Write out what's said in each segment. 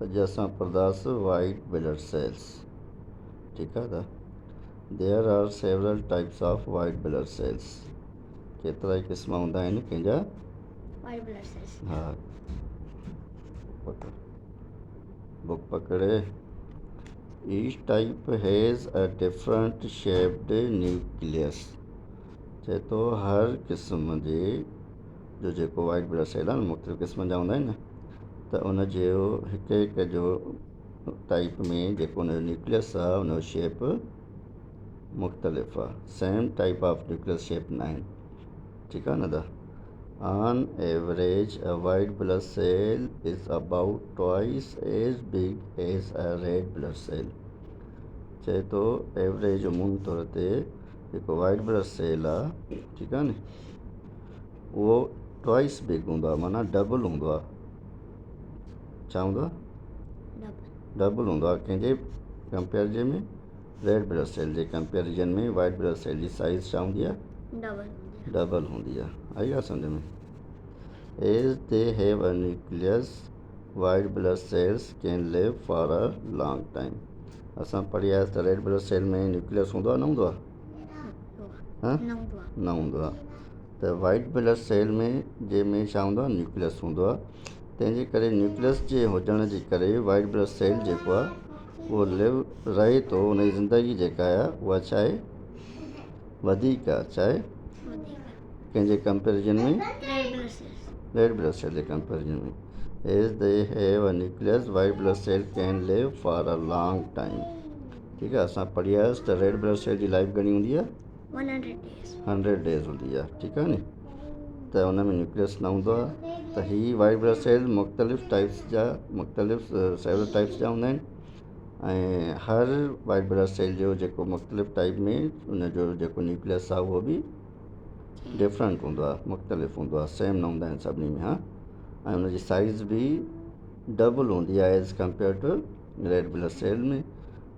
अॼु असां पढ़ंदासीं वाइट ब्लड सेल्स। ठीकु आहे त there are several types of white blood cells. केतिरा ई क़िस्म हूंदा आहिनि कंहिंजा वाइट ब्लड सेल्स। हा बुक पकड़े। Each type has a different shaped nucleus. चए थो हर क़िस्म जे जो जेको वाइट ब्लड सेल आहे न मुख़्तलिफ़ क़िस्म जा हूंदा आहिनि न, त उन जो हिकु हिकु जो टाइप में जेको उनजो न्यूक्लियस आहे उनजो शेप मुख़्तलिफ़ आहे। Same type of nucleus shape न आहिनि। ठीकु आहे न त on average a white blood cell is about twice as big as a red blood cell. चए थो एवरेज अमूमी तौर ते जेको वाइट ब्लड सेल आहे, ठीकु आहे न, उहो ट्वाइस बिग हूंदो आहे, माना डबल हूंदो आहे। छा हूंदो आहे? डबल हूंदो आहे कंहिंजे कंपेरिजन में? रेड ब्लड सेल जे कंपेरिजन में वाइट ब्लड सेल जी साइज़ छा हूंदी आहे? डबल हूंदी आहे। आई आहे सम्झ में? As they have a nucleus white blood cells can live for a long time. असां पढ़ी आयासीं त रेड ब्लड सेल में न्यूक्लियस हूंदो आहे न हूंदो आहे? न हूंदो आहे। त वाइट ब्लड सेल में जंहिंमें छा हूंदो आहे? न्यूक्लियस हूंदो आहे। तंहिंजे करे न्यूक्लियस जे हुजण जे करे वाइट ब्लड सेल जेको आहे उहो रहे थो, उनजी ज़िंदगी जेका आहे उहा छा आहे? वधीक आहे। छा आहे? कंहिंजे कंपेरिजन में? रेड ब्लड सेल जे कंपेरिजन में। As they have a nucleus white blood cell can live for a long time. ठीकु आहे। असां पढ़ी आयासीं त रेड ब्लड सेल जी लाइफ घणी हूंदी आहे? 100 डेज़ हूंदी आहे। ठीकु आहे नी। त उन में न्यूक्लियस न हूंदो आहे। त हीअ वाइट ब्लड सेल मुख़्तलिफ़ टाइप्स जा सेवरल टाइप्स जा हूंदा आहिनि ऐं हर वाइट ब्लड सेल जो जेको मुख़्तलिफ़ टाइप में उनजो जेको न्यूक्लियस आहे उहो बि डिफरेंट हूंदो आहे, मुख़्तलिफ़ हूंदो आहे, सेम न हूंदा आहिनि सभिनी में। हा, ऐं उनजी साइज़ बि डबल हूंदी आहे as compare to red blood cell में।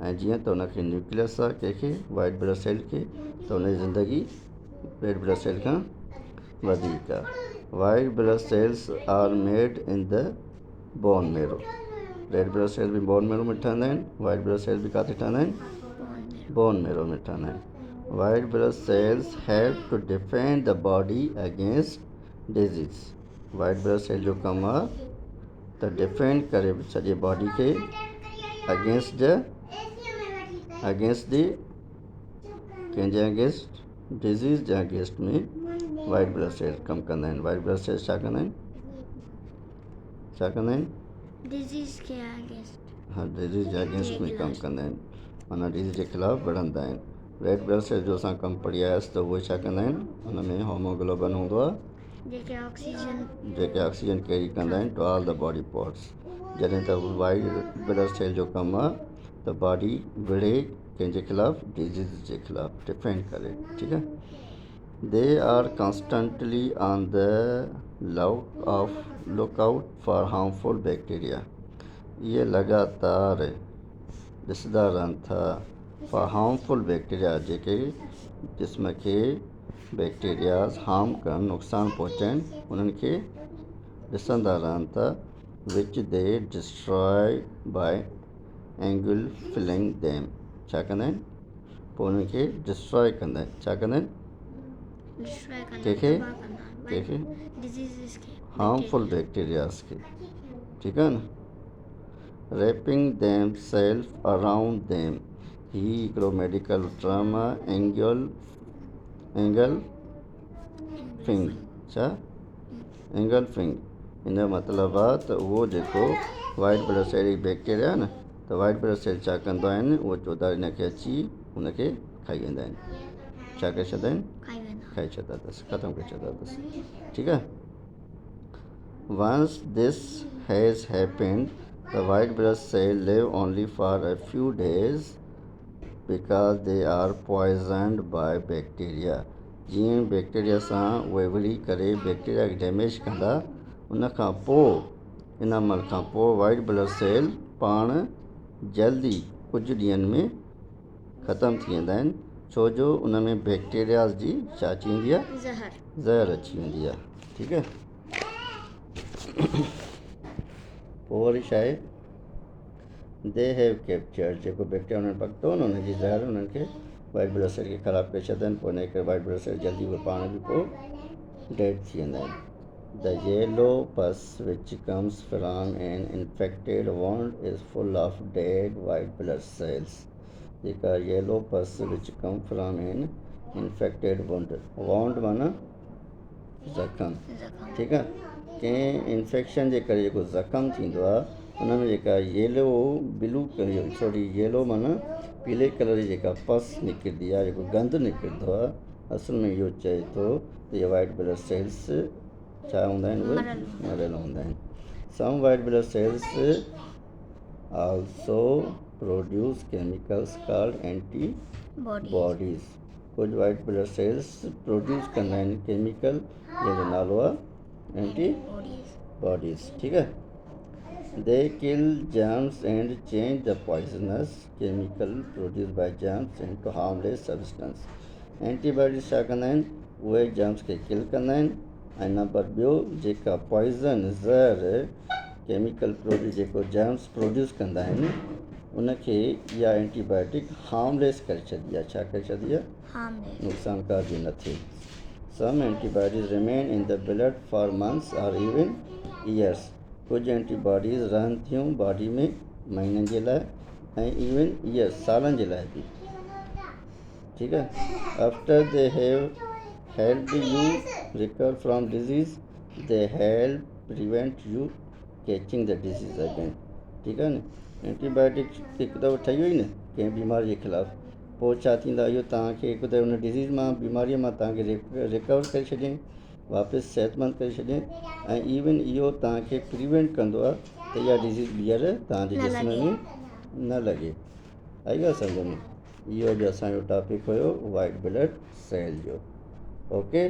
ऐं जीअं त उनखे न्यूक्लियस आहे कंहिंखे वाइट ब्लड सेल खे, त उनजी ज़िंदगी रेड ब्लड सेल खां वधीक आहे। White blood cells are made in the bone marrow. Red blood cell बि बोन मेरो में ठहंदा आहिनि, वाइट ब्लड सेल बि किथे ठहंदा आहिनि? बोन मेरो में ठहंदा आहिनि। White blood cells help to defend the body against disease. White blood cell जो कमु आहे त डिफेंड करे सॼे बॉडी खे अगेंस्ट दी कंहिंजे अगेंस्ट? डिज़ीज़ जे अगेंस्ट में वाइट ब्लड सेल कमु कंदा आहिनि। वाइट ब्लड सेल छा कंदा आहिनि? छा कंदा आहिनि? डिजीज़ के अगेंस्ट। हाँ, डिजीज़ जे अगेंस्ट में कमु कंदा आहिनि, माना डिजीज़ जे ख़िलाफ़ु लड़ंदा आहिनि। रेड ब्लड सेल जो असां कमु पढ़ी आयासीं त उहे छा कंदा आहिनि? हुन में होमोग्लोबिन हूंदो आहे जेके ऑक्सीजन कैरी कंदा आहिनि to all the body parts. जॾहिं त वाइट ब्लड सेल जो कमु आहे त बॉडी विढ़े कंहिंजे ख़िलाफ़ु? डिजीज़ जे ख़िलाफ़ु डिफेंड करे। ठीकु आहे। They are constantly on the look out for harmful bacteria. इहे लगातार ॾिसंदा रहनि था फॉर हार्मफुल बैक्टीरिया, जेके जिस्म खे बैक्टीरियाज़ हार्म कनि, नुक़सानु पहुचाइनि, उन्हनि खे ॾिसंदा रहनि था। विच दे डिस्ट्रॉय बाय एंगुलफिलिंग देम। छा कंदा आहिनि? पोइ उन्हनि खे डिस्ट्रॉय कंदा आहिनि। छा कंदा आहिनि? कंहिंखे? हार्मफुल बैक्टीरियाज़ खे। ठीकु आहे न। Wrapping them self around them. ही हिकिड़ो मेडिकल टर्म आहे, एंगल्फिंग। छा? एंगल्फिंग। हिन जो मतिलबु आहे त उहो जेको वाइट ब्लड सेल जी बैक्टीरिया आहे न, त वाइट ब्लड सेल छा कंदो आहिनि? उहो चोधारी हिनखे अची हुनखे खाई वेंदा आहिनि। छा करे छॾंदा आहिनि? खाई छॾंदा अथसि, ख़तमु करे छॾंदा अथसि। ठीकु आहे। Once this has happened the white blood cell live only for a few days because they are poisoned by bacteria. जीअं बैक्टीरिया सां उहे विढ़ी करे बैक्टीरिया खे डैमेज कंदा, उन खां पोइ इन अमल खां पोइ वाइट ब्लड सेल पाण जल्दी कुझु ॾींहंनि में ख़तमु थी वेंदा आहिनि, छो जो उन में बैक्टीरियाज़ जी छा अची वेंदी आहे? ज़हर अची वेंदी आहे। ठीकु आहे। पोइ वरी छा आहे? दे हैव कैप्चर्ड जेको बैक्टीरिया उन्हनि पकड़ो न उनजी ज़हर उन्हनि खे वाइट ब्लड सेल खे ख़राबु करे छॾंदा आहिनि, पोइ इन करे वाइट ब्लड सेल जल्दी उहे पाण बि पोइ डेड थी वेंदा आहिनि। The yellow pus which comes from an infected wound is full of dead white blood cells. जेका yellow pus which come from an infected वॉन्ड माना ज़ख़म, ठीकु आहे। कंहिं इन्फेक्शन जे करे जेको ज़ख़म थींदो आहे उन में जेका येलो येलो माना पीले कलर जी जेका पस निकिरंदी आहे, जेको गंद निकिरंदो आहे, असल में इहो चए थो त इहे वाइट ब्लड सेल्स छा हूंदा आहिनि, उहे मरियल हूंदा आहिनि। Some white blood sales also produce chemicals called antibodies. कुझु वाइट ब्लड सेल्स प्रोड्यूस कंदा आहिनि केमिकल जंहिंजो नालो आहे एंटीबॉडीज़, ठीकु आहे। They kill germs and change the poisonous chemical produced by germs into harmless substance. Antibodies छा कंदा आहिनि, उहे जर्म्स खे किल कंदा आहिनि ऐं नंबर ॿियो जेका पॉइज़न ज़हर केमिकल प्रोड्यूस जेको जर्म्स प्रोड्यूस कंदा आहिनि उनखे इहा एंटीबायोटिक हार्मलेस करे छॾी आहे। छा करे छॾी आहे, नुक़सानकार बि न थिए। Some antibodies remain in the blood for months or even years. कुझु एंटीबॉडीज़ रहनि थियूं बॉडी में महीननि जे लाइ ऐं इवन ईयर्स सालनि जे लाइ बि, ठीकु आहे। After they have helped U recover from disease they help prevent U catching the disease again, ठीकु आहे न। एंटीबायोटिक हिकु दफ़ो ठही वई न कंहिं बीमारी जे ख़िलाफ़ु, पोइ छा थींदा, इहो तव्हांखे हिकु दफ़ो उन डिज़ीज़ मां बीमारीअ मां तव्हांखे रिकवर करे छॾियईं, वापसि सिहतमंद करे छॾियईं ऐं इवन इहो तव्हांखे प्रिवेंट कंदो आहे त इहा डिज़ीज़ ॿीहर तव्हांजे जिस्म में न लॻे। आई ॻाल्हि सम्झ में। इहो जो असांजो टॉपिक हुयो वाइट ब्लड सेल जो। ओके।